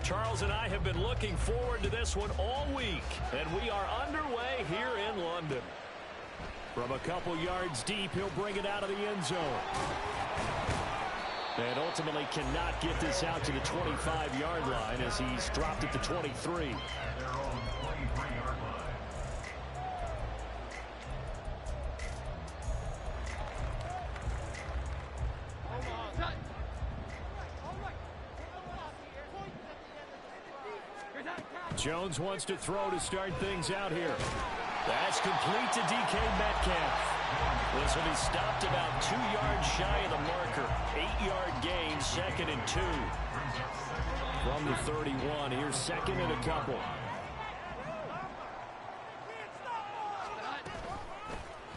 Charles and I have been looking forward to this one all week, and we are underway here in London. From a couple yards deep, he'll bring it out of the end zone. And ultimately cannot get this out to the 25-yard line as he's dropped at the 23. Jones wants to throw to start things out here. That's complete to DK Metcalf. This will be stopped about 2 yards shy of the marker. 8-yard gain, 2nd and 2. From the 31, here's 2nd and a couple.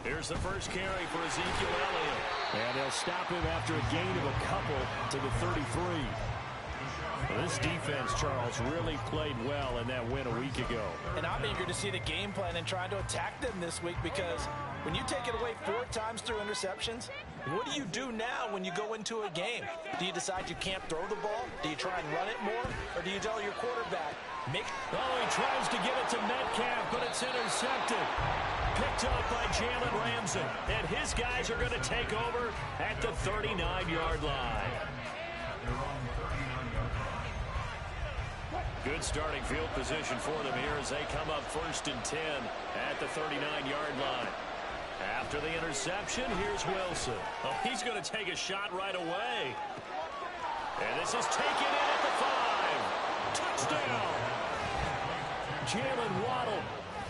Here's the first carry for Ezekiel Elliott. And they'll stop him after a gain of a couple to the 33. Well, this defense, Charles, really played well in that win a week ago. And I'm eager to see the game plan and trying to attack them this week, because when you take it away 4 times through interceptions, what do you do now when you go into a game? Do you decide you can't throw the ball? Do you try and run it more? Or do you tell your quarterback, he tries to get it to Metcalf, but it's intercepted. Picked up by Jalen Ramsey. And his guys are going to take over at the 39-yard line. Good starting field position for them here as they come up 1st and 10 at the 39-yard line. After the interception, here's Wilson. Oh, he's going to take a shot right away. And this is taken in at the 5. Touchdown! Jalen Waddle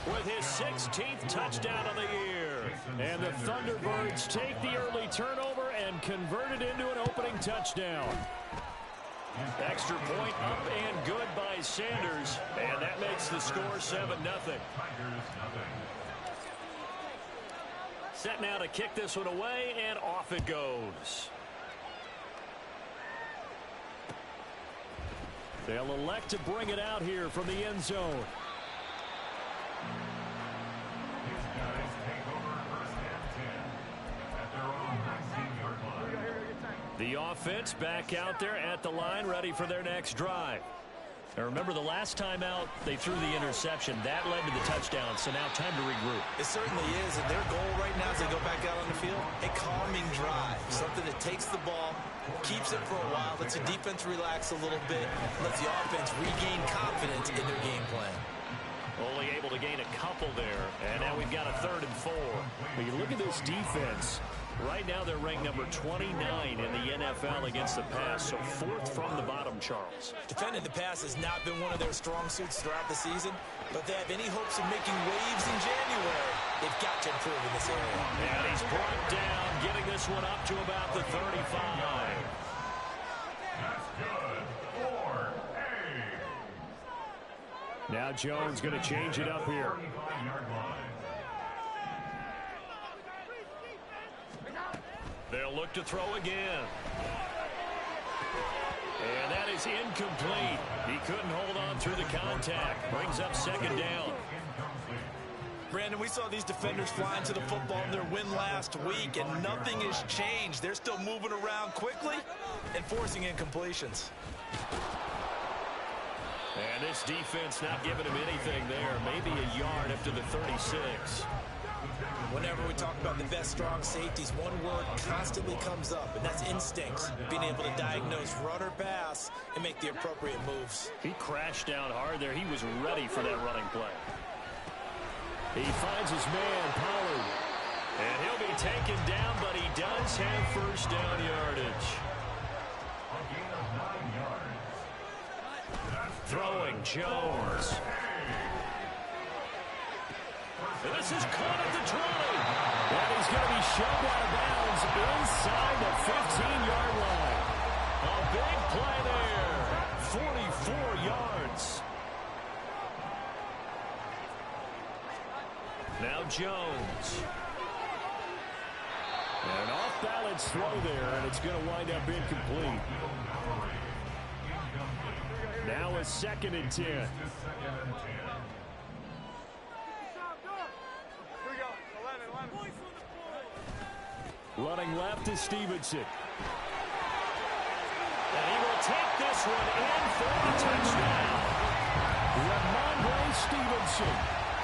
with his 16th touchdown of the year. And the Thunderbirds take the early turnover and convert it into an opening touchdown. Extra point up and good by Sanders. And that makes the score 7-0. Set now to kick this one away, and off it goes. They'll elect to bring it out here from the end zone. The offense back out there at the line, ready for their next drive. Now remember, the last time out, they threw the interception. That led to the touchdown, so now time to regroup. It certainly is, and their goal right now as they go back out on the field, a calming drive, something that takes the ball, keeps it for a while, lets the defense relax a little bit, lets the offense regain confidence in their game plan. Only able to gain a couple there, and now we've got a 3rd and 4. But you look at this defense. Right now they're ranked number 29 in the NFL against the pass, so 4th from the bottom, Charles. Defending the pass has not been one of their strong suits throughout the season, but they have any hopes of making waves in January, they've got to improve in this area. And he's brought down, getting this one up to about the 35. That's good. 4-8. Now Jones going to change it up here. They'll look to throw again. And that is incomplete. He couldn't hold on through the contact. Brings up 2nd down. Brandon, we saw these defenders flying to the football in their win last week, and nothing has changed. They're still moving around quickly and forcing incompletions. And this defense not giving him anything there. Maybe a yard up to the 36. Whenever we talk about the best strong safeties, one word constantly comes up, and that's instincts. Being able to diagnose run or pass and make the appropriate moves. He crashed down hard there. He was ready for that running play. He finds his man, Pollard. And he'll be taken down, but he does have 1st down yardage. Throwing Jones. And this is caught at the 20. And he's going to be shoved out of bounds inside the 15-yard line. A big play there. 44 yards. Now Jones. And an off-balance throw there, and it's going to wind up incomplete. Now a 2nd and 10. Running left is Stevenson. And he will take this this one in for a touchdown. Ramondre Stevenson,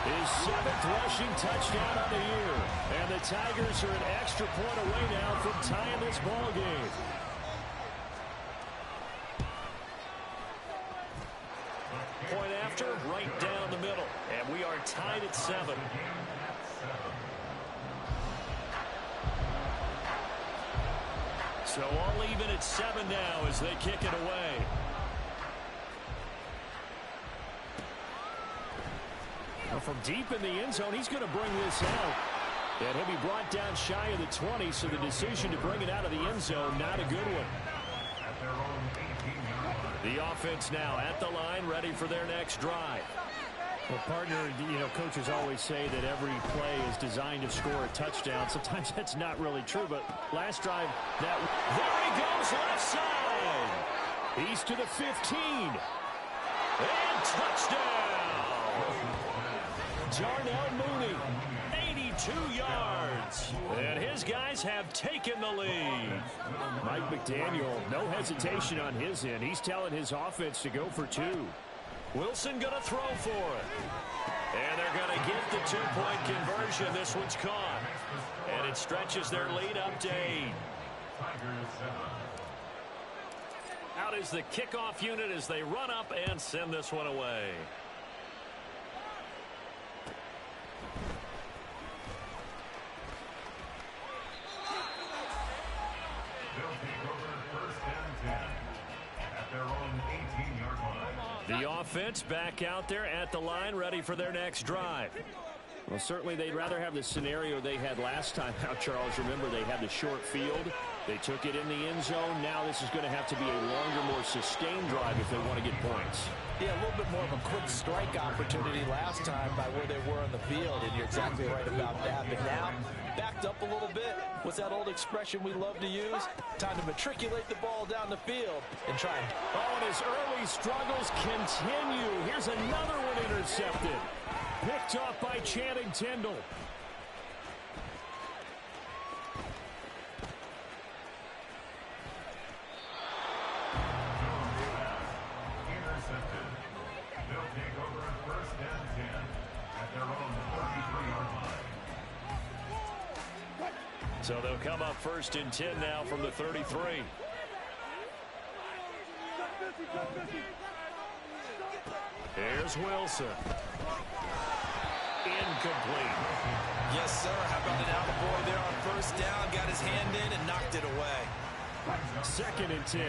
his 7th rushing touchdown on the year. And the Tigers are an extra point away now from tying this ball game. Point after, right down the middle. And we are tied at 7. So all even at 7 now as they kick it away. Now from deep in the end zone, he's going to bring this out. And he'll be brought down shy of the 20, so the decision to bring it out of the end zone, not a good one. The offense now at the line, ready for their next drive. Well, partner, coaches always say that every play is designed to score a touchdown. Sometimes that's not really true, but last drive, there he goes left side. He's to the 15. And touchdown. Darnell Mooney, 82 yards. And his guys have taken the lead. Mike McDaniel, no hesitation on his end. He's telling his offense to go for 2. Wilson going to throw for it. And they're going to get the 2-point conversion. This one's caught. And it stretches their lead up to 8. Out is the kickoff unit as they run up and send this one away. The offense back out there at the line, ready for their next drive. Well, certainly they'd rather have the scenario they had last time out, Charles. Remember, they had the short field. They took it in the end zone. Now this is going to have to be a longer, more sustained drive if they want to get points. Yeah, a little bit more of a quick strike opportunity last time by where they were on the field, and you're exactly right about that. But now, backed up a little bit. What's that old expression we love to use? Time to matriculate the ball down the field and try. Oh, and his early struggles continue. Here's another one intercepted. Picked off by Channing Tindall. Intercepted. They'll take over at 1st and 10 at their own 33-yard line. So they'll come up 1st and 10 now from the 33. Here's Wilson. Incomplete. Yes, sir. How about an attaboy there on 1st down? Got his hand in and knocked it away. 2nd and 10.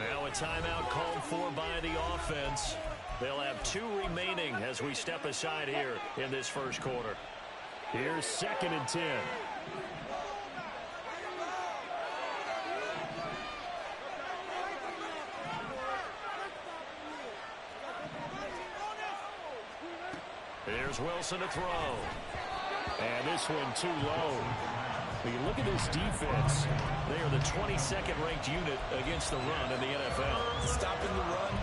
Now a timeout called for by the offense. They'll have 2 remaining as we step aside here in this first quarter. Here's 2nd and 10. Here's Wilson to throw. And this one too low. When you look at this defense, they are the 22nd ranked unit against the run in the NFL. Stopping the run,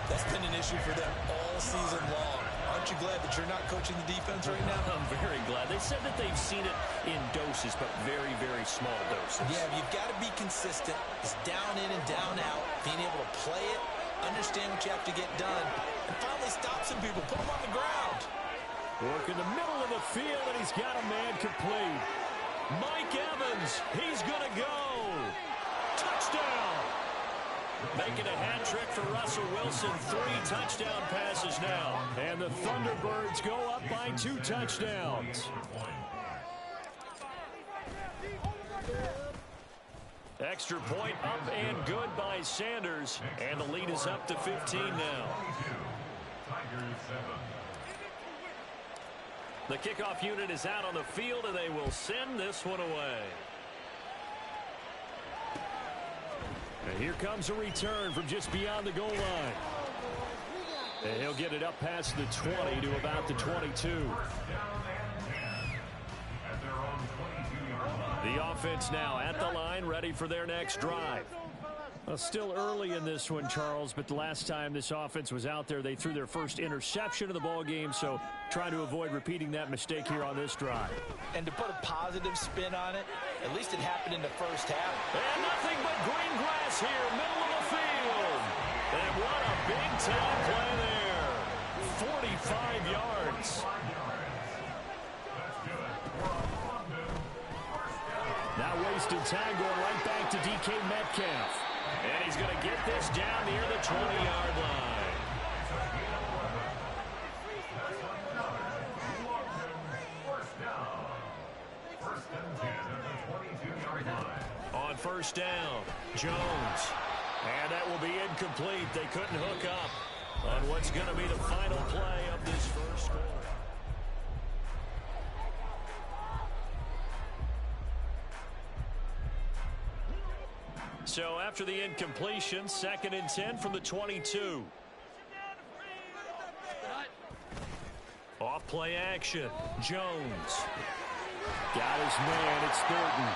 that's been an issue for them all season long. Aren't you glad that you're not coaching the defense right now? I'm very glad. They said that they've seen it in doses, but very, very small doses. Yeah, you've got to be consistent. It's down in and down out. Being able to play it, understand what you have to get done, and finally stop some people, put them on the ground. Work in the middle of the field, and he's got a man complete. Mike Evans, he's going to go. Touchdown. Making a hat trick for Russell Wilson. 3 touchdown passes now. And the Thunderbirds go up by 2 touchdowns. Extra point up and good by Sanders. And the lead is up to 15 now. The kickoff unit is out on the field, and they will send this one away. And here comes a return from just beyond the goal line. And he'll get it up past the 20 to about the 22. The offense now at the line, ready for their next drive. Well, still early in this one, Charles, but the last time this offense was out there, they threw their first interception of the ball game, so trying to avoid repeating that mistake here on this drive. And to put a positive spin on it, at least it happened in the first half. And nothing but green grass here, middle of the field. And what a big-time play there. 45 yards. Now wasted time going right back to DK Metcalf. And he's going to get this down near the 20-yard line. On first down, Jones. And that will be incomplete. They couldn't hook up on what's going to be the final play of this first quarter. So after the incompletion, 2nd and 10 from the 22. Off play action. Jones. Got his man. It's Thornton.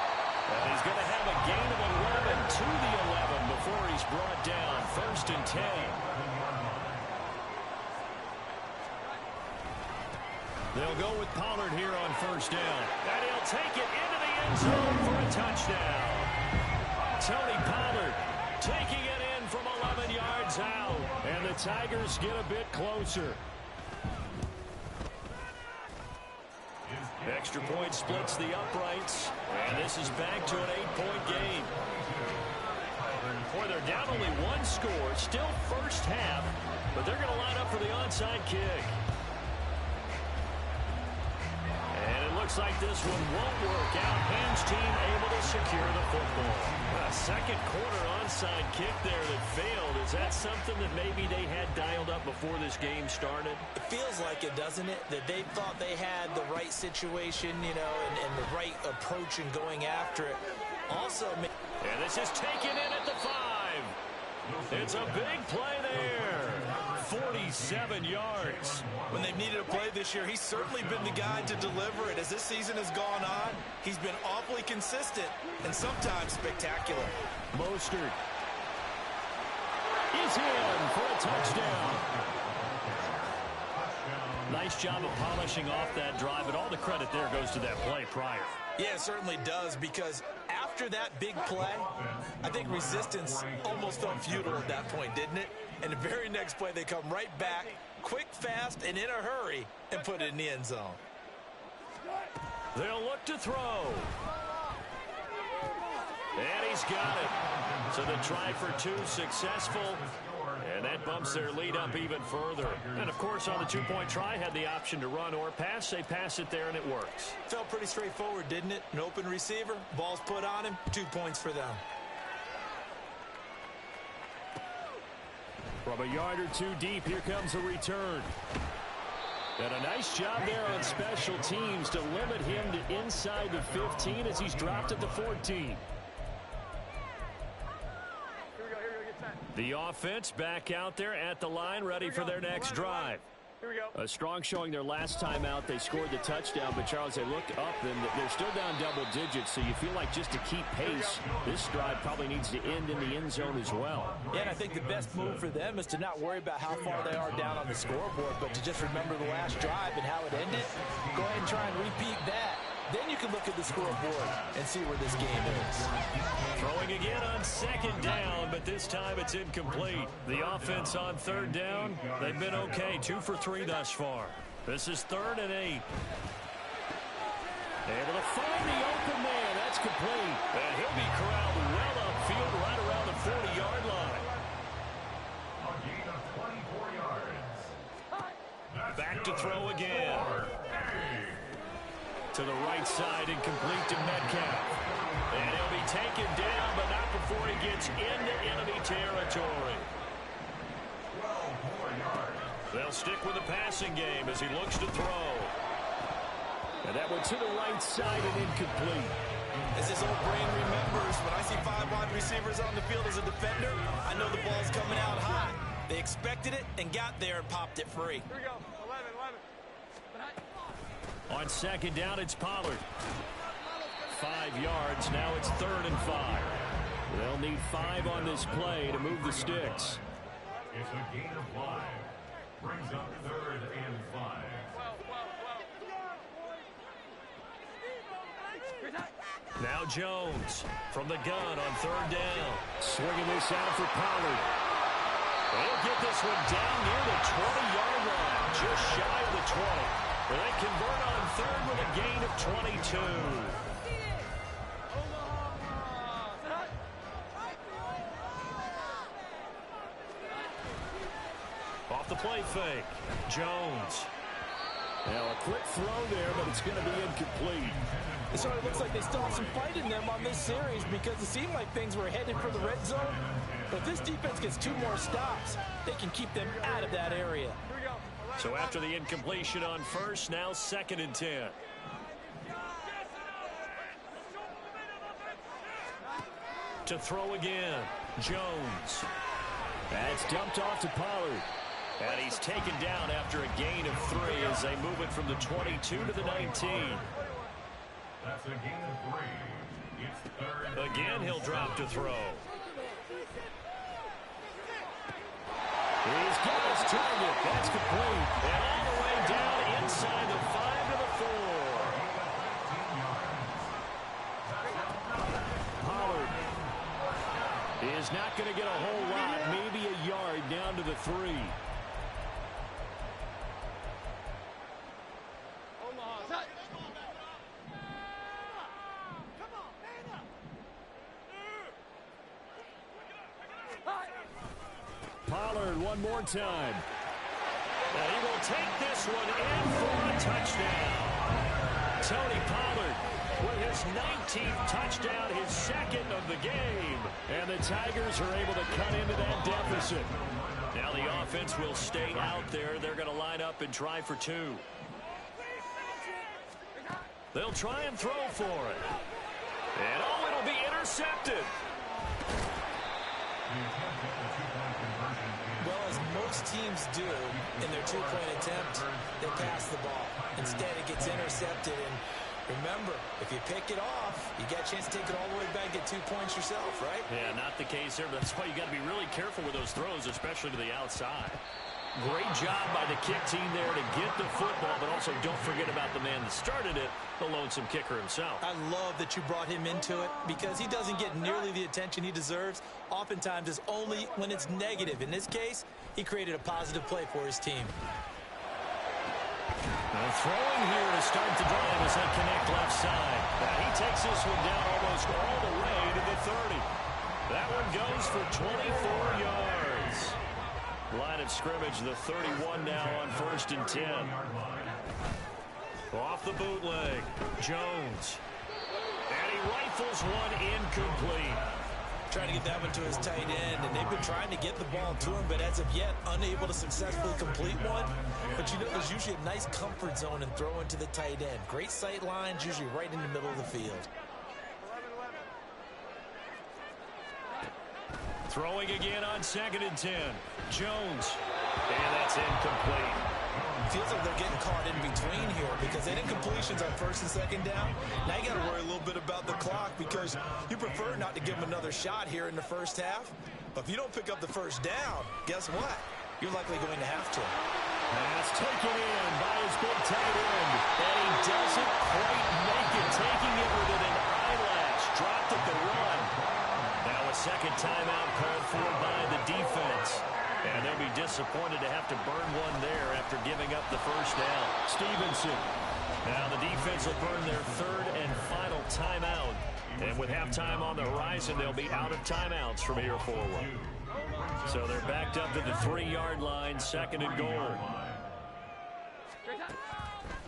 And he's going to have a gain of 11 to the 11 before he's brought down. 1st and 10. They'll go with Pollard here on first down. And he'll take it into the end zone for a touchdown. Tony Pollard taking it in from 11 yards out. And the Tigers get a bit closer. Extra point splits the uprights. And this is back to an 8-point game. Boy, they're down only one score. Still first half. But they're going to line up for the onside kick. And it looks like this one won't work out. Ham's team able to secure the football. A second quarter onside kick there that failed. Is that something that maybe they had dialed up before this game started? It feels like it, doesn't it? That they thought they had the right situation, you know, and the right approach in going after it. Also, and this is taken in at the 5. It's a big play there. 47 yards. When they've needed a play this year, he's certainly been the guy to deliver it. As this season has gone on, he's been awfully consistent and sometimes spectacular. Mostert is in for a touchdown. Nice job of polishing off that drive, but all the credit there goes to that play prior. Yeah, it certainly does, because after that big play, I think resistance almost felt futile at that point, didn't it? And the very next play, they come right back, quick, fast, and in a hurry, and put it in the end zone. They'll look to throw. And he's got it. So the try for 2 successful. And that bumps their lead up even further. And, of course, on the 2-point try, had the option to run or pass. They pass it there, and it works. Felt pretty straightforward, didn't it? An open receiver, ball's put on him, 2 points for them. From a yard or 2 deep, here comes a return. And a nice job there on special teams to limit him to inside the 15 as he's dropped at the 14. The offense back out there at the line, ready for their next drive. Here we go. A strong showing their last time out. They scored the touchdown, but, Charles, they looked up, and they're still down double digits, so you feel like just to keep pace, this drive probably needs to end in the end zone as well. Yeah, and I think the best move for them is to not worry about how far they are down on the scoreboard, but to just remember the last drive and how it ended. Go ahead and try and repeat that. Then you can look at the scoreboard and see where this game is. Throwing again on 2nd down, but this time it's incomplete. The offense on 3rd down, they've been okay. 2 for 3 thus far. This is 3rd and 8. Able to find the open man. That's complete. And he'll be corralled well upfield right around the 40-yard line. A gain of 24 yards. Back to throw again. To the right side, incomplete to Metcalf. And he'll be taken down, but not before he gets into enemy territory. They'll stick with the passing game as he looks to throw. And that went to the right side and incomplete. As his old brain remembers, when I see 5 wide receivers on the field as a defender, I know the ball's coming out hot. They expected it and got there and popped it free. Here we go. 11. On 2nd down, it's Pollard. 5 yards. Now it's 3rd and 5. They'll need 5 on this play to move the sticks. It's a gain of 5. Brings up 3rd and 5. Now Jones from the gun on 3rd down. Swinging this out for Pollard. this one down near the 20-yard line, just shy of the 20. Where they convert on third with a gain of 22. Off the play fake, Jones. Now a quick throw there, but it's going to be incomplete. It sort of looks like they still have some fight in them on this series because it seemed like things were headed for the red zone. But if this defense gets 2 more stops, they can keep them out of that area. So after the incompletion on first, now 2nd and 10. To throw again, Jones. That's dumped off to Pollard. And he's taken down after a gain of 3 as they move it from the 22 to the 19. That's a gain of 3. It's 3rd. Again, he'll drop to throw. He's got his target. That's complete. And all the way down inside the 5 to the 4. Pollard is not going to get a whole lot. Maybe a yard down to the 3. Pollard one more time. And he will take this one in for a touchdown. Tony Pollard with his 19th touchdown, his 2nd of the game. And the Tigers are able to cut into that deficit. Now the offense will stay out there. They're going to line up and try for 2. They'll try and throw for it. And oh, it'll be intercepted. Well, as most teams do in their 2-point attempt, they pass the ball. Instead, it gets intercepted. And remember, if you pick it off, you get a chance to take it all the way back and get 2 points yourself, right? Yeah, not the case there, but that's why you got to be really careful with those throws, especially to the outside. Great job by the kick team there to get the football, but also don't forget about the man that started it, the lonesome kicker himself. I love that you brought him into it because he doesn't get nearly the attention he deserves. Oftentimes, it's only when it's negative. In this case, he created a positive play for his team. Now throwing here to start the drive as they connect left side. Now he takes this one down almost all the way to the 30. That one goes for 24 yards. Line of scrimmage, the 31 now on 1st and 10. Off the bootleg, Jones. And he rifles one incomplete. Trying to get that one to his tight end, and they've been trying to get the ball to him, but as of yet, unable to successfully complete one. But you know, there's usually a nice comfort zone in throwing to the tight end. Great sight lines, usually right in the middle of the field. Throwing again on 2nd and 10. Jones. And that's incomplete. Feels like they're getting caught in between here because they did completions on 1st and 2nd down. Now you got to worry a little bit about the clock because you prefer not to give them another shot here in the first half. But if you don't pick up the 1st down, guess what? You're likely going to have to. Pass taken in by his big tight end. And he doesn't quite make it. Taking it within an eyelash. Dropped at the run. Now a 2nd timeout called for by the defense. And they'll be disappointed to have to burn one there after giving up the 1st down. Stevenson. Now the defense will burn their 3rd and final timeout. And with halftime on the horizon, they'll be out of timeouts from here forward. So they're backed up to the 3-yard line, 2nd and goal.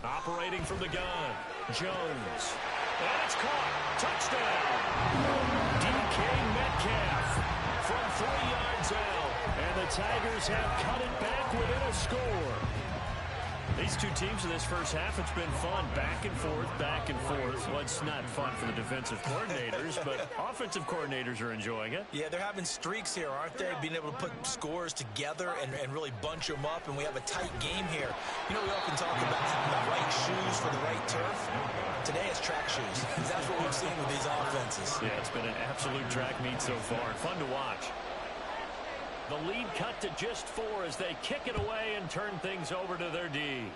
Operating from the gun, Jones. And it's caught. Touchdown. DK Metcalf from 3 yards out. And the Tigers have cut it back within a score. These two teams in this first half, it's been fun. Back and forth, back and forth. Well, it's not fun for the defensive coordinators, but offensive coordinators are enjoying it. Yeah, they're having streaks here, aren't they? Being able to put scores together and really bunch them up, and we have a tight game here. You know, we often talk about the right shoes for the right turf. Today it's track shoes. That's what we've seen with these offenses. Yeah, it's been an absolute track meet so far. Fun to watch. The lead cut to just 4 as they kick it away and turn things over to their D. And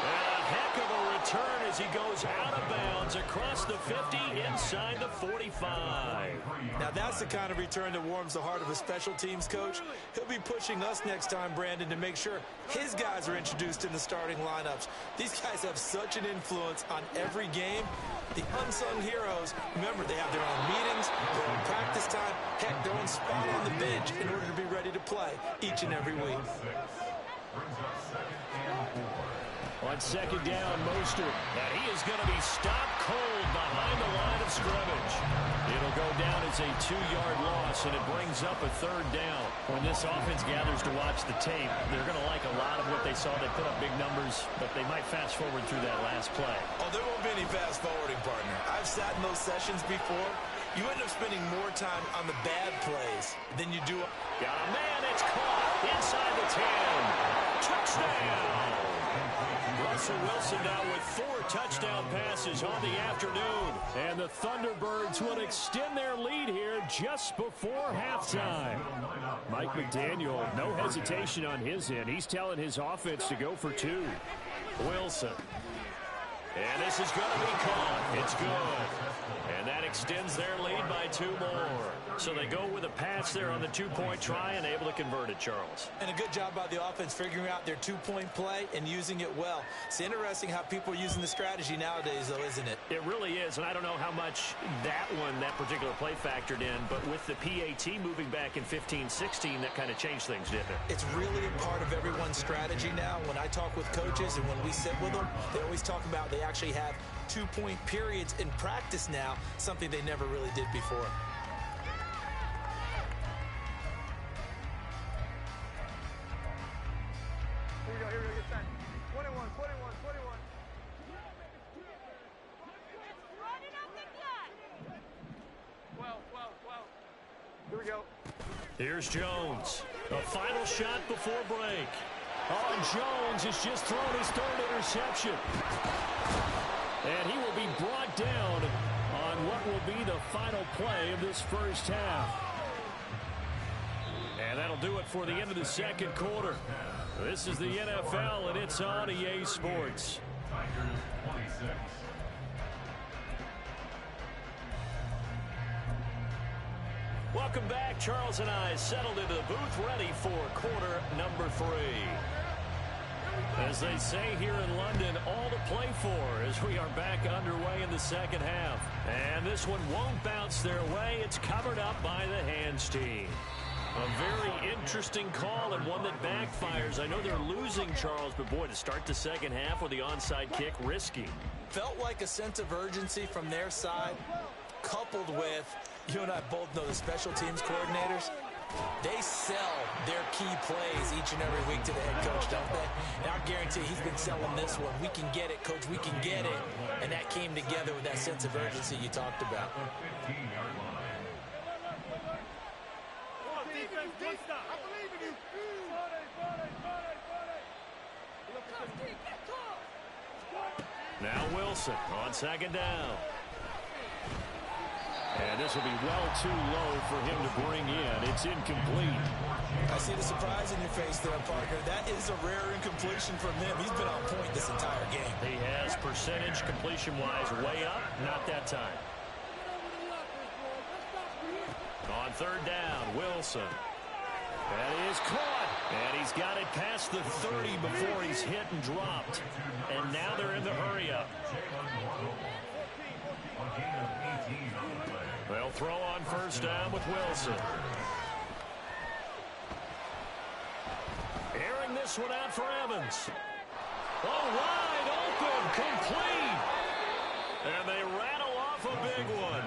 a heck of a return as he goes out of bounds across the 50 inside the 45. Now that's the kind of return that warms the heart of a special teams coach. He'll be pushing us next time, Brandon, to make sure his guys are introduced in the starting lineups. These guys have such an influence on every game. The unsung heroes, remember, they have their own meetings, their own practice time, heck, their own spot on the bench in order to be ready to play each and every week. On second down, Mostert, and he is going to be stopped cold behind the line of scrimmage. It'll go down as a 2-yard loss, and it brings up a third down. When this offense gathers to watch the tape, they're going to like a lot of what they saw. They put up big numbers, but they might fast forward through that last play. Oh, there won't be any fast forwarding, partner. I've sat in those sessions before. You end up spending more time on the bad plays than you do. Got a man, it's caught inside the 10. Touchdown! Russell Wilson now with 4 touchdown passes on the afternoon. And the Thunderbirds will extend their lead here just before halftime. Mike McDaniel, no hesitation on his end. He's telling his offense to go for 2. Wilson. And this is going to be caught. It's good. And that extends their lead by 2 more. So they go with a pass there on the 2-point try and able to convert it, Charles. And a good job by the offense figuring out their 2-point play and using it well. It's interesting how people are using the strategy nowadays, though, isn't it? It really is, and I don't know how much that particular play factored in, but with the PAT moving back in 15-16, that kind of changed things, didn't it? It's really a part of everyone's strategy now. When I talk with coaches and when we sit with them, they always talk about they actually have 2-point periods in practice now, something they never really did before. Here we go, get back. 21. Running up the gut. 12. Here we go. Here's Jones. A final shot before break. Oh, and Jones has just thrown his 3rd interception. And he will be brought down on what will be the final play of this first half. And that'll do it for the end of the second quarter. This is the NFL, and it's on EA Sports. Welcome back. Charles and I settled into the booth, ready for quarter number 3. As they say here in London, all to play for as we are back underway in the second half. And this one won't bounce their way. It's covered up by the hands team. A very interesting call and one that backfires. I know they're losing, Charles, but boy, to start the second half with the onside kick, risky. Felt like a sense of urgency from their side, coupled with, you and I both know the special teams coordinators, they sell their key plays each and every week to the head coach, don't they? And I guarantee he's been selling this one. We can get it, coach, we can get it. And that came together with that sense of urgency you talked about. Now Wilson on second down. And this will be well too low for him to bring in. It's incomplete. I see the surprise in your face there, partner. That is a rare incompletion from him. He's been on point this entire game. He has percentage completion-wise way up. Not that time. On third down, Wilson. That is caught. And he's got it past the 30 before he's hit and dropped. And now they're in the hurry-up. They'll throw on first down with Wilson. Airing this one out for Evans. Oh, wide open, complete. And they rattle off a big one.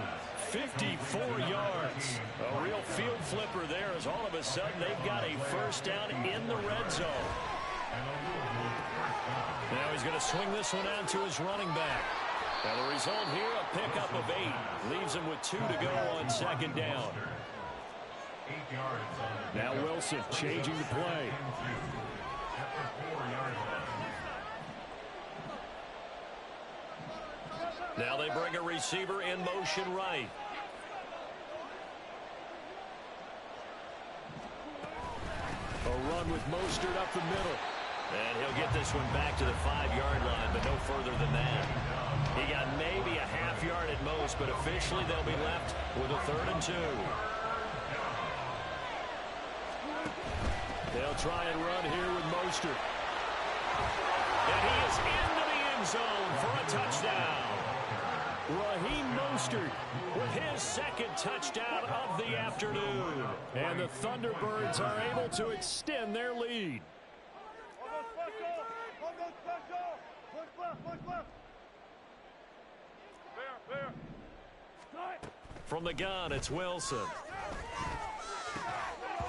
54 yards. A real field flipper there as all of a sudden they've got a first down in the red zone. Now he's going to swing this one out to his running back. Now the result here, a pickup of 8. Leaves him with 2 to go on second down. Now Wilson changing the play. Now they bring a receiver in motion right. A run with Mostert up the middle. And he'll get this one back to the 5-yard line, but no further than that. He got maybe a half yard at most, but officially they'll be left with a 3rd and 2. They'll try and run here with Mostert. And he is into the end zone for a touchdown. Raheem Mostert with his 2nd touchdown of the afternoon. And the Thunderbirds are able to extend their lead. From the gun, it's Wilson.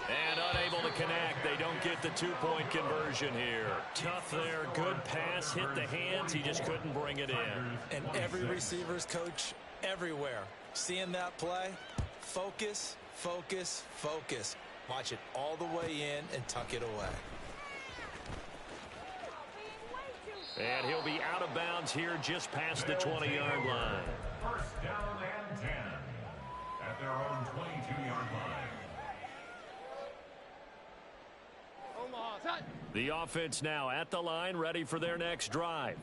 And unable to connect. They don't get the 2-point conversion here. Tough there. Good pass. Hit the hands. He just couldn't bring it in. And every receiver's coach everywhere. Seeing that play, focus, focus, focus. Watch it all the way in and tuck it away. And he'll be out of bounds here just past the 20-yard line. First down and 10 at their own 22-yard line. The offense now at the line, ready for their next drive.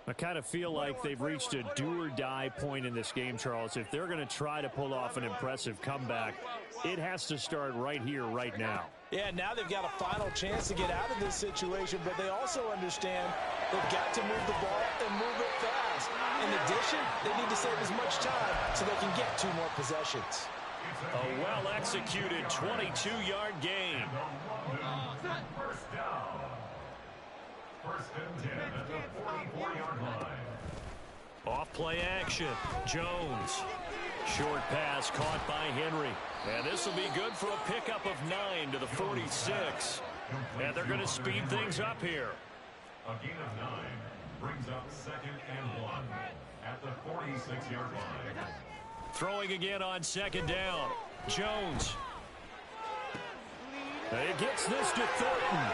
I kind of feel like they've reached a do-or-die point in this game, Charles. If they're going to try to pull off an impressive comeback, it has to start right here, right now. Yeah, now they've got a final chance to get out of this situation, but they also understand they've got to move the ball and move it fast. In addition, they need to save as much time so they can get 2 more possessions. A well-executed 22-yard gain. First down. First and 10 at the 44-yard line. Off play action. Jones. Short pass caught by Henry. And this will be good for a pickup of 9 to the 46. And they're going to speed things up here. A gain of 9 brings up 2nd and 1 at the 46-yard line. Throwing again on 2nd down. Jones. He gets this to Thornton.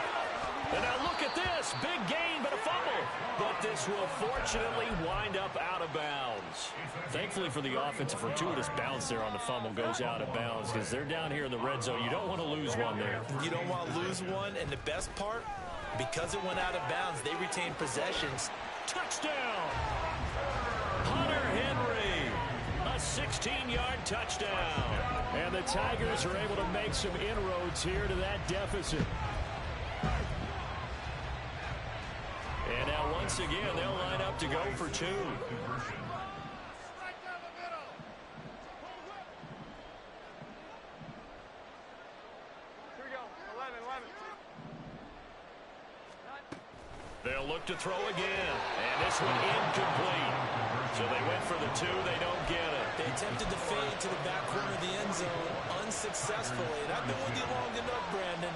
And now look at this. Big gain, but a fumble. But this will fortunately wind up out of bounds. Thankfully for the offense, a fortuitous bounce there on the fumble goes out of bounds because they're down here in the red zone. You don't want to lose one there. You don't want to lose one, and the best part, because it went out of bounds, they retain possessions. Touchdown! Hunter Henry, a 16-yard touchdown. And the Tigers are able to make some inroads here to that deficit. And now once again, they'll line up to go for 2. They'll look to throw again. And this one incomplete. So they went for the 2. They don't get it. They attempted to fade to the back corner of the end zone unsuccessfully. And I've been with you long enough, Brandon.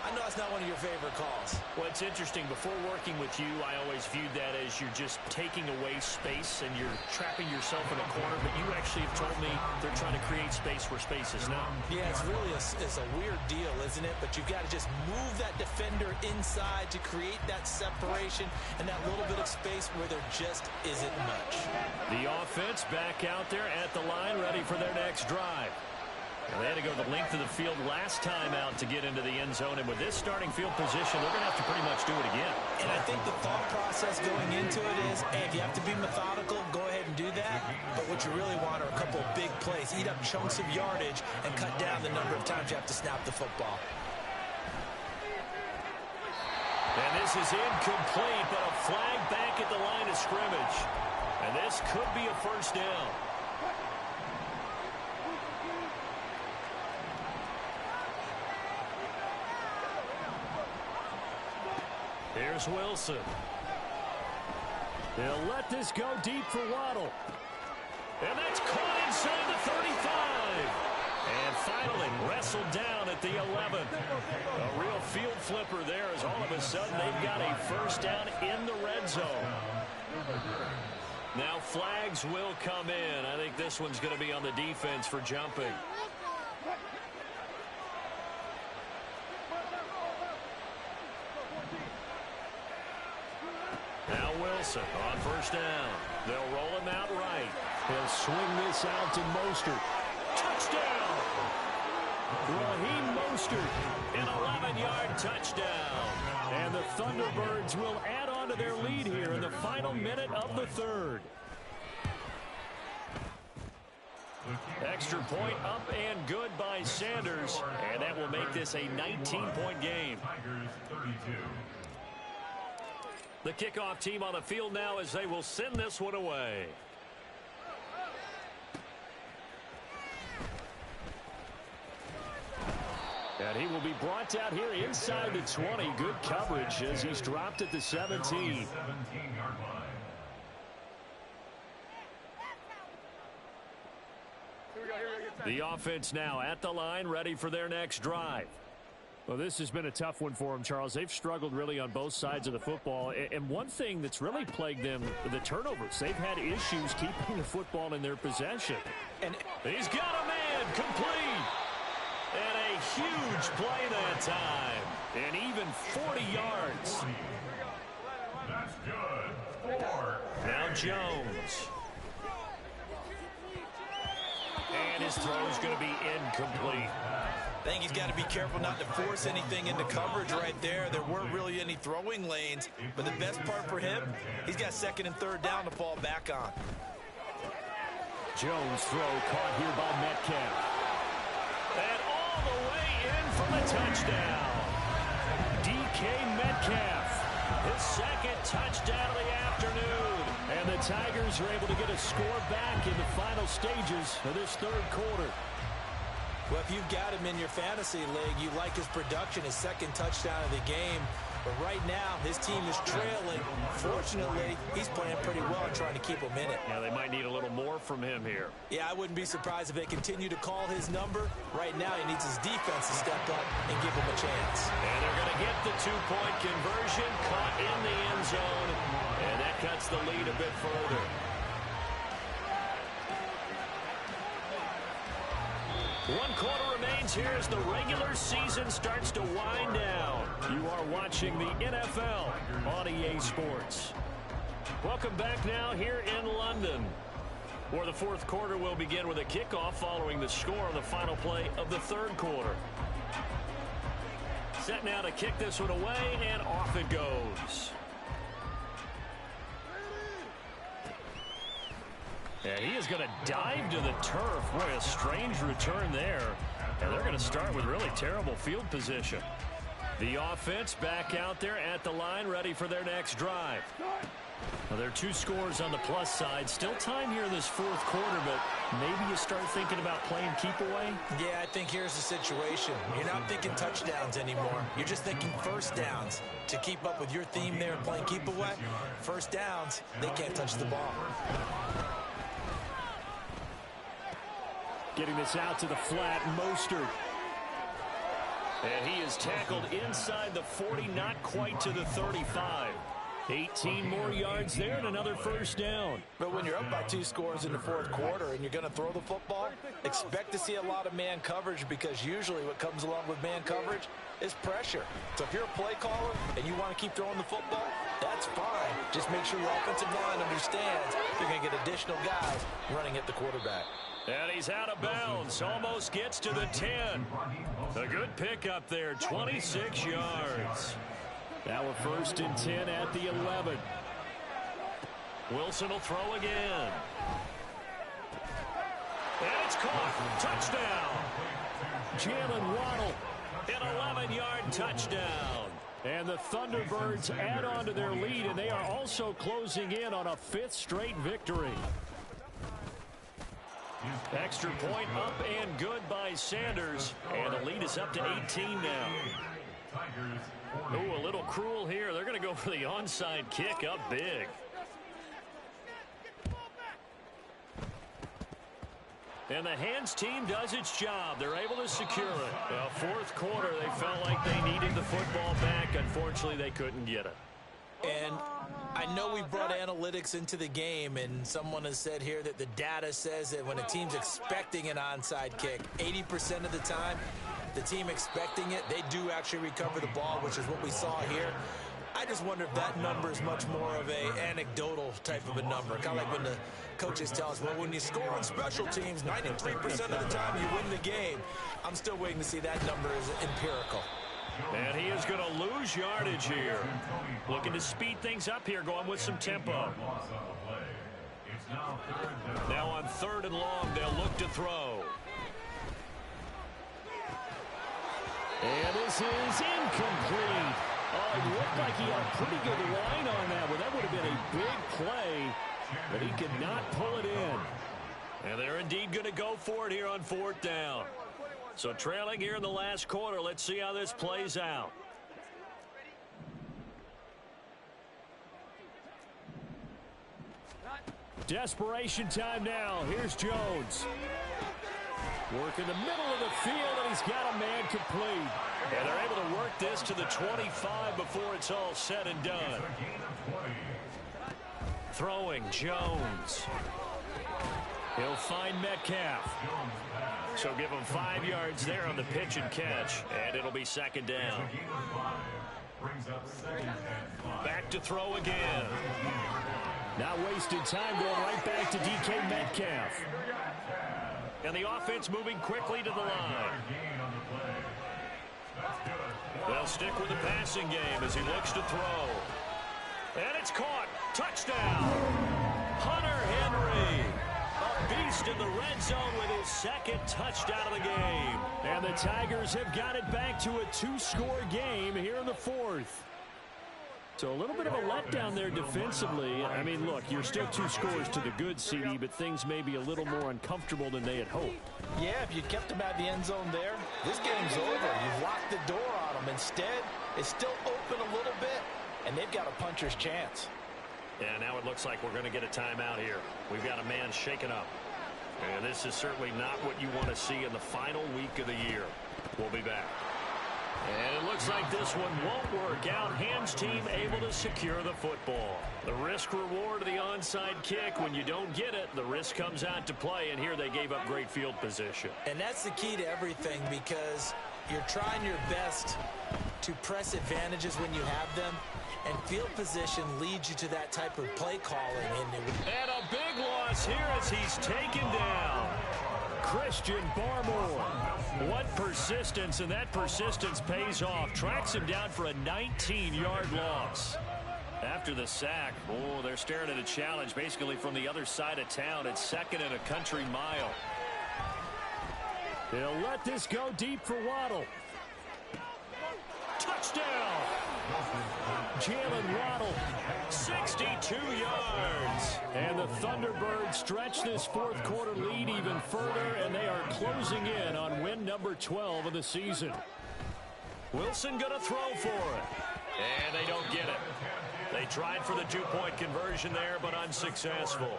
I know it's not one of your favorite calls. Well, it's interesting. Before working with you, I always viewed that as you're just taking away space and you're trapping yourself in a corner. But you actually have told me they're trying to create space where space is not. Yeah, it's really it's a weird deal, isn't it? But you've got to just move that defender inside to create that separation and that little bit of space where there just isn't much. The offense back out there at the line, ready for their next drive. Well, they had to go the length of the field last time out to get into the end zone. And with this starting field position, they're going to have to pretty much do it again. And I think the thought process going into it is, hey, if you have to be methodical, go ahead and do that. But what you really want are a couple of big plays. Eat up chunks of yardage and cut down the number of times you have to snap the football. And this is incomplete, but a flag back at the line of scrimmage. And this could be a first down. Here's Wilson. They'll let this go deep for Waddle. And that's caught inside the 35. And finally wrestled down at the 11. A real field flipper there as all of a sudden they've got a first down in the red zone. Now flags will come in. I think this one's going to be on the defense for jumping. Now Wilson on first down. They'll roll him out right. He'll swing this out to Mostert. Touchdown! Raheem Mostert, an 11-yard touchdown. And the Thunderbirds will add on to their lead here in the final minute of the third. Extra point up and good by Sanders, and that will make this a 19-point game. The kickoff team on the field now as they will send this one away. And he will be brought out here inside the 20. Good coverage as he's dropped at the 17. The offense now at the line, ready for their next drive. Well, this has been a tough one for them, Charles. They've struggled really on both sides of the football. And one thing that's really plagued them, the turnovers. They've had issues keeping the football in their possession. And he's got a man complete. And a huge play that time. And even 40 yards. That's good. 4. Now Jones. And his throw is going to be incomplete. I think he's got to be careful not to force anything into coverage right there. There weren't really any throwing lanes. But the best part for him, he's got second and third down to fall back on. Jones throw caught here by Metcalf. And all the way in for the touchdown. DK Metcalf, his second touchdown of the afternoon. And the Tigers are able to get a score back in the final stages of this third quarter. Well, if you've got him in your fantasy league, you like his production, his second touchdown of the game. But right now, his team is trailing. Fortunately, he's playing pretty well and trying to keep them in it. Yeah, they might need a little more from him here. Yeah, I wouldn't be surprised if they continue to call his number. Right now, he needs his defense to step up and give him a chance. And they're going to get the two-point conversion, caught in the end zone. And that cuts the lead a bit further. One quarter remains here as the regular season starts to wind down. You are watching the NFL on EA Sports. Welcome back now here in London, where the fourth quarter will begin with a kickoff following the score on the final play of the third quarter. Set now to kick this one away, and off it goes. And he is going to dive to the turf. Boy, a strange return there. And they're going to start with really terrible field position. The offense back out there at the line, ready for their next drive. Well, there are two scores on the plus side. Still time here in this fourth quarter, but maybe you start thinking about playing keep away? Yeah, I think here's the situation. You're not thinking touchdowns anymore. You're just thinking first downs. To keep up with your theme there playing keep away, first downs, they can't touch the ball. Getting this out to the flat, Mostert. And he is tackled inside the 40, not quite to the 35. 18 more yards there and another first down. But when you're up by 2 scores in the fourth quarter and you're going to throw the football, expect to see a lot of man coverage, because usually what comes along with man coverage is pressure. So if you're a play caller and you want to keep throwing the football, that's fine. Just make sure your offensive line understands you're going to get additional guys running at the quarterback. And he's out of bounds. Almost gets to the 10. A good pickup there, 26 yards. Now a first and 10 at the 11. Wilson will throw again. And it's caught. Touchdown. Jalen Waddle, an 11-yard touchdown. And the Thunderbirds add on to their lead, and they are also closing in on a 5th straight victory. Extra point up and good by Sanders. And the lead is up to 18 now. Oh, a little cruel here. They're going to go for the onside kick up big. And the hands team does its job. They're able to secure it. Well, fourth quarter, they felt like they needed the football back. Unfortunately, they couldn't get it. And I know we brought analytics into the game, and someone has said here that the data says that when a team's expecting an onside kick, 80% of the time, the team expecting it, they do actually recover the ball, which is what we saw here. I just wonder if that number is much more of a anecdotal type of a number. Kind of like when the coaches tell us, well, when you score on special teams, 93% of the time you win the game. I'm still waiting to see that number is empirical. And he is going to lose yardage here. Looking to speed things up here, going with some tempo. Now on 3rd and long, they'll look to throw. And this is incomplete. Oh, it looked like he had a pretty good line on that one. That would have been a big play, but he could not pull it in. And they're indeed going to go for it here on 4th down. So trailing here in the last quarter. Let's see how this plays out. Desperation time now. Here's Jones. Work in the middle of the field, and he's got a man complete. And they're able to work this to the 25 before it's all said and done. Throwing Jones. He'll find Metcalf. So give him 5 yards there on the pitch and catch, and it'll be 2nd down. Back to throw again. Not wasting time, going right back to DK Metcalf. And the offense moving quickly to the line. They'll stick with the passing game as he looks to throw. And it's caught. Touchdown. Hunter Henry. A beast in the red zone with his 2nd touchdown of the game. And the Tigers have got it back to a 2-score game here in the 4th. So a little bit of a letdown there defensively. I mean, look, you're still 2 scores to the good, CD, but things may be a little more uncomfortable than they had hoped. Yeah, if you kept them out of the end zone there, this game's over. You've locked the door on them. Instead, it's still open a little bit, and they've got a puncher's chance. Yeah, now it looks like we're going to get a timeout here. We've got a man shaken up. And this is certainly not what you want to see in the final week of the year. We'll be back. And it looks like this one won't work out. Ham's team able to secure the football. The risk reward of the onside kick. When you don't get it, the risk comes out to play, and here they gave up great field position. And that's the key to everything, because you're trying your best to press advantages when you have them, and field position leads you to that type of play calling. And a big loss here as he's taken down. Christian Barmore. What persistence, and that persistence pays off. Tracks him down for a 19-yard loss. After the sack, oh, they're staring at a challenge basically from the other side of town. It's 2nd and a country mile. They'll let this go deep for Waddle. Touchdown! Jalen Waddle, 62 yards. And the Thunderbirds stretch this 4th quarter lead even further, and they are closing in on win number 12 of the season. Wilson going to throw for it. And they don't get it. They tried for the 2-point conversion there, but unsuccessful.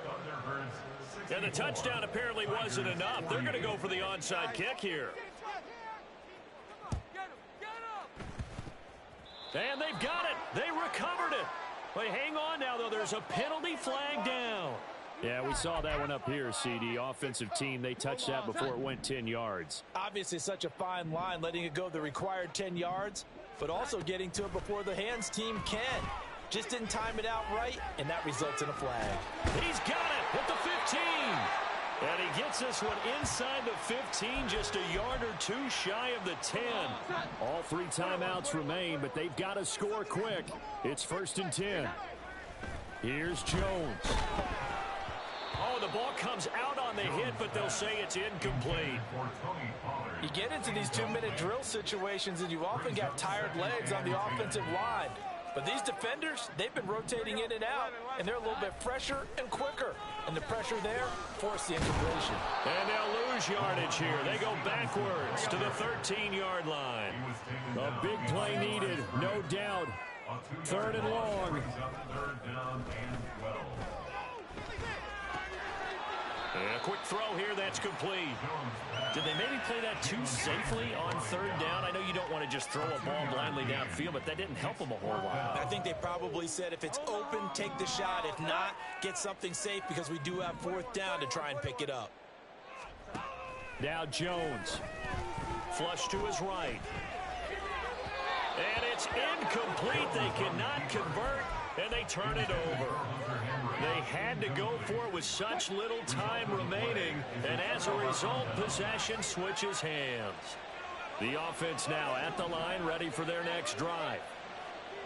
And the touchdown apparently wasn't enough. They're going to go for the onside kick here. And they've got it. They recovered it. But hang on now, though. There's a penalty flag down. Yeah, we saw that one up here, CD. Offensive team, they touched that before it went 10 yards. Obviously such a fine line, letting it go the required 10 yards, but also getting to it before the hands team can. Just didn't time it out right, and that results in a flag. He's got it at the 15. And he gets this one inside the 15, just a yard or 2 shy of the 10. All 3 timeouts remain, but they've got to score quick. It's 1st and 10. Here's Jones. Oh, the ball comes out on the hit, but they'll say it's incomplete. You get into these 2-minute drill situations, and you often got tired legs on the offensive line. But these defenders, they've been rotating in and out, and they're a little bit fresher and quicker. And the pressure there forced the incompletion. And they'll lose yardage here. They go backwards to the 13-yard line. A big play needed, no doubt. 3rd and long. And a quick throw here, that's complete. Did they maybe play that too safely on 3rd down? I know you don't want to just throw a ball blindly downfield, but that didn't help them a whole lot. I think they probably said if it's open, take the shot. If not, get something safe, because we do have 4th down to try and pick it up. Now Jones. Flush to his right. And It's incomplete. They cannot convert, and they turn it over. They had to go for it with such little time remaining, and as a result, possession switches hands. The offense now at the line, ready for their next drive.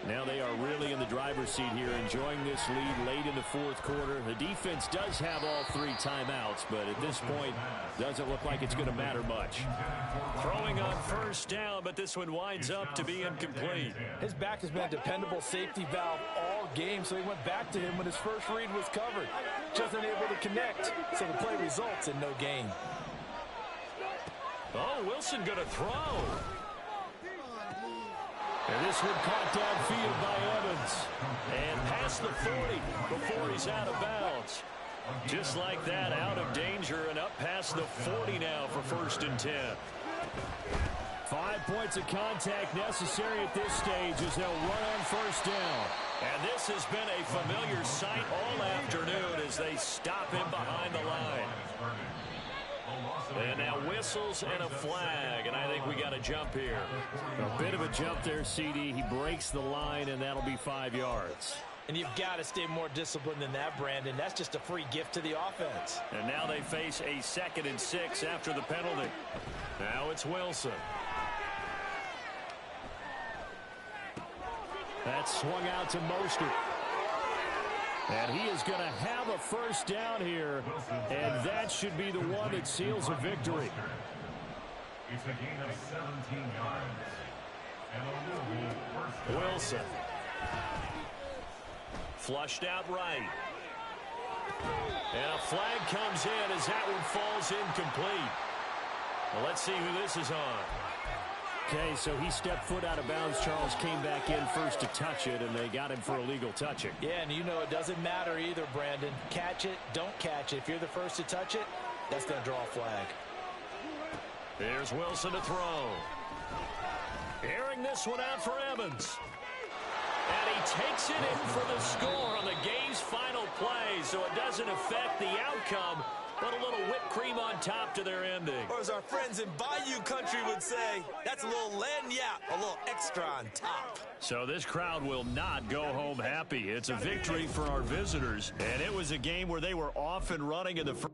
Now they are really in the driver's seat here, enjoying this lead late in the fourth quarter. The defense does have all 3 timeouts, but at this point, doesn't look like it's going to matter much. Throwing on first down, but this one winds up to be incomplete. His back has been a dependable safety valve all game, so he went back to him when his first read was covered. Just unable to connect, so the play results in no gain. Oh, Wilson going to throw. And this one caught downfield by Evans. And past the 40 before he's out of bounds. Just like that, out of danger and up past the 40 now for 1st and 10. 5 points of contact necessary at this stage as they'll run on first down. And this has been a familiar sight all afternoon as they stop him behind the line. And now whistles and a flag, and I think we got a jump here. A bit of a jump there, CD. He breaks the line, and that'll be 5 yards. And you've got to stay more disciplined than that, Brandon. That's just a free gift to the offense. And now they face a 2nd and 6 after the penalty. Now it's Wilson. That's swung out to Mostert. And he is going to have a first down here, and that should be the one that seals a victory. It's a gain of 17 yards. And a Louisville first down. Wilson. Flushed out right. And a flag comes in as that one falls incomplete. Well, let's see who this is on. Okay, so he stepped foot out of bounds. Charles came back in first to touch it, and they got him for illegal touching. Yeah, and you know it doesn't matter either, Brandon. Catch it, don't catch it. If you're the first to touch it, that's going to draw a flag. Here's Wilson to throw. Airing this one out for Evans. And he takes it in for the score on the game's final play, so it doesn't affect the outcome, but a little whipped cream on top to their ending. Or as our friends in Bayou Country would say, that's a little lagniappe, a little extra on top. So this crowd will not go home happy. It's a victory for our visitors, and it was a game where they were off and running in the first.